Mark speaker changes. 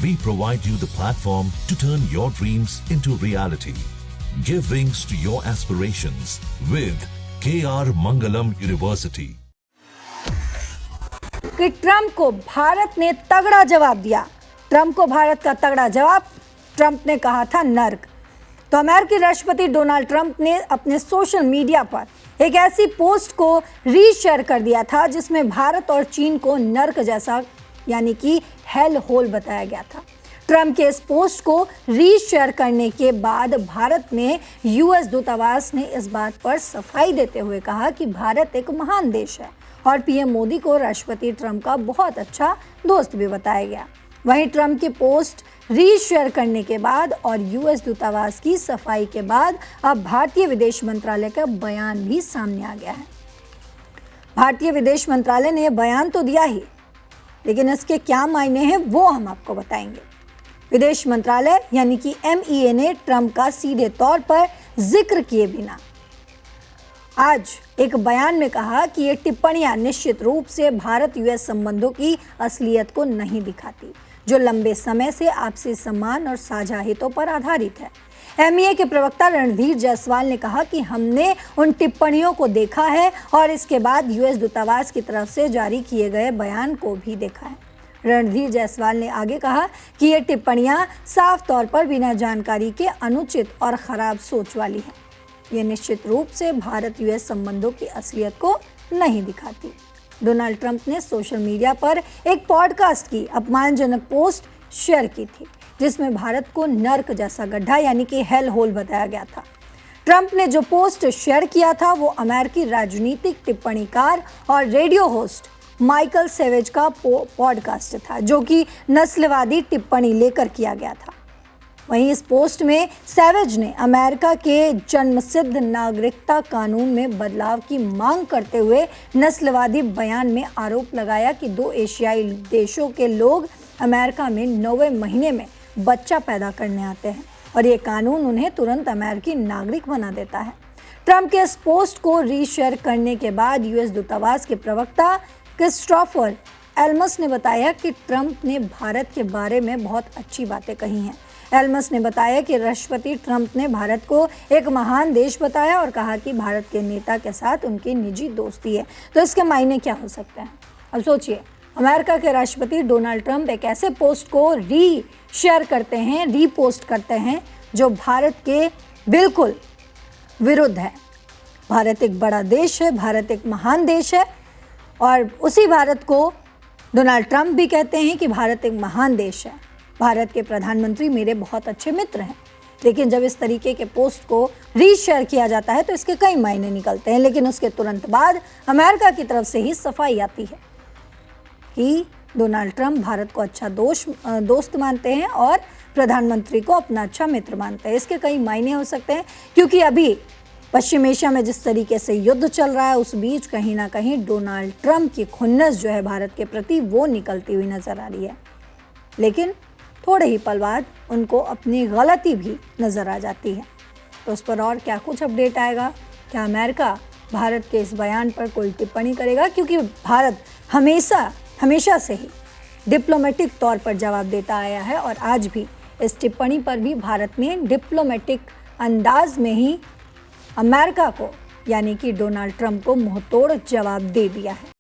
Speaker 1: We provide you the platform to turn your dreams into reality. Give wings to your aspirations with KR Mangalam University.
Speaker 2: कि Trump को भारत ने तगड़ा जवाब दिया। Trump को भारत का तगड़ा जवाब, ट्रंप ने कहा था नर्क। तो अमेरिकी राष्ट्रपति डोनाल्ड ट्रंप ने अपने सोशल मीडिया पर एक ऐसी पोस्ट को रीशेयर कर दिया था जिसमें भारत और चीन को नर्क जैसा यानी कि हेल होल बताया गया था। ट्रंप के इस पोस्ट को रीशेयर करने के बाद भारत में यूएस दूतावास ने इस बात पर सफाई देते हुए कहा कि भारत एक महान देश है और पीएम मोदी को राष्ट्रपति ट्रंप का बहुत अच्छा दोस्त भी बताया गया। वहीं ट्रंप की पोस्ट रीशेयर करने के बाद और यूएस दूतावास की सफाई के बाद अब भारतीय विदेश मंत्रालय का बयान भी सामने आ गया है। भारतीय विदेश मंत्रालय ने यह बयान तो दिया ही, लेकिन इसके क्या मायने हैं वो हम आपको बताएंगे। विदेश मंत्रालय यानी कि MEA ने ट्रंप का सीधे तौर पर जिक्र किए बिना आज एक बयान में कहा कि ये टिप्पणियां निश्चित रूप से भारत यूएस संबंधों की असलियत को नहीं दिखाती, जो लंबे समय से आपसी सम्मान और साझा हितों पर आधारित है। MEA के प्रवक्ता रणधीर जायसवाल ने कहा कि हमने उन टिप्पणियों को देखा है और इसके बाद यूएस दूतावास की तरफ से जारी किए गए बयान को भी देखा है। रणधीर जायसवाल ने आगे कहा कि ये टिप्पणियां साफ तौर पर बिना जानकारी के अनुचित और खराब सोच वाली हैं। ये निश्चित रूप से भारत यूएस संबंधों की असलियत को नहीं दिखाती। डोनाल्ड ट्रंप ने सोशल मीडिया पर एक पॉडकास्ट की अपमानजनक पोस्ट शेयर की थी जिसमें भारत को नर्क जैसा गड्ढा यानी कि हेल होल बताया गया था। ट्रंप ने जो पोस्ट शेयर किया था वो अमेरिकी राजनीतिक टिप्पणीकार और रेडियो होस्ट माइकल सेवेज का पॉडकास्ट था, जो कि नस्लवादी टिप्पणी लेकर किया गया था। वहीं इस पोस्ट में सेवेज ने अमेरिका के जन्मसिद्ध नागरिकता कानून में बदलाव की मांग करते हुए नस्लवादी बयान में आरोप लगाया कि 2 एशियाई देशों के लोग अमेरिका में 9वें महीने में बच्चा पैदा करने आते हैं और ये कानून उन्हें तुरंत अमेरिकी नागरिक बना देता है। ट्रंप के इस पोस्ट को रीशेयर करने के बाद यूएस दूतावास के प्रवक्ता क्रिस्टोफर एल्मस ने बताया कि ट्रंप ने भारत के बारे में बहुत अच्छी बातें कही हैं। एल्मस ने बताया कि राष्ट्रपति ट्रंप ने भारत को एक महान देश बताया और कहा कि भारत के नेता के साथ उनकी निजी दोस्ती है। तो इसके मायने क्या हो सकते हैं? अब सोचिए, अमेरिका के राष्ट्रपति डोनाल्ड ट्रंप एक ऐसे पोस्ट को रीशेयर करते हैं, रीपोस्ट करते हैं जो भारत के बिल्कुल विरुद्ध है। भारत एक बड़ा देश है, भारत एक महान देश है और उसी भारत को डोनाल्ड ट्रंप भी कहते हैं कि भारत एक महान देश है। भारत के प्रधानमंत्री मेरे बहुत अच्छे मित्र हैं। लेकिन जब इस तरीके के पोस्ट को रीशेयर किया जाता है तो इसके कई मायने निकलते हैं, लेकिन उसके तुरंत बाद अमेरिका की तरफ से ही सफाई आती है कि डोनाल्ड ट्रंप भारत को अच्छा दोस्त मानते हैं और प्रधानमंत्री को अपना अच्छा मित्र मानते हैं। इसके कई मायने हो सकते हैं क्योंकि अभी पश्चिम एशिया में जिस तरीके से युद्ध चल रहा है उस बीच कहीं ना कहीं डोनाल्ड ट्रंप की खुन्नस जो है भारत के प्रति वो निकलती हुई नजर आ रही है। लेकिन थोड़े ही पल बाद उनको अपनी गलती भी नज़र आ जाती है। तो उस पर और क्या कुछ अपडेट आएगा? क्या अमेरिका भारत के इस बयान पर कोई टिप्पणी करेगा? क्योंकि भारत हमेशा से ही डिप्लोमेटिक तौर पर जवाब देता आया है और आज भी इस टिप्पणी पर भी भारत ने डिप्लोमेटिक अंदाज में ही अमेरिका को यानी कि डोनाल्ड ट्रंप को मुंहतोड़ जवाब दे दिया है।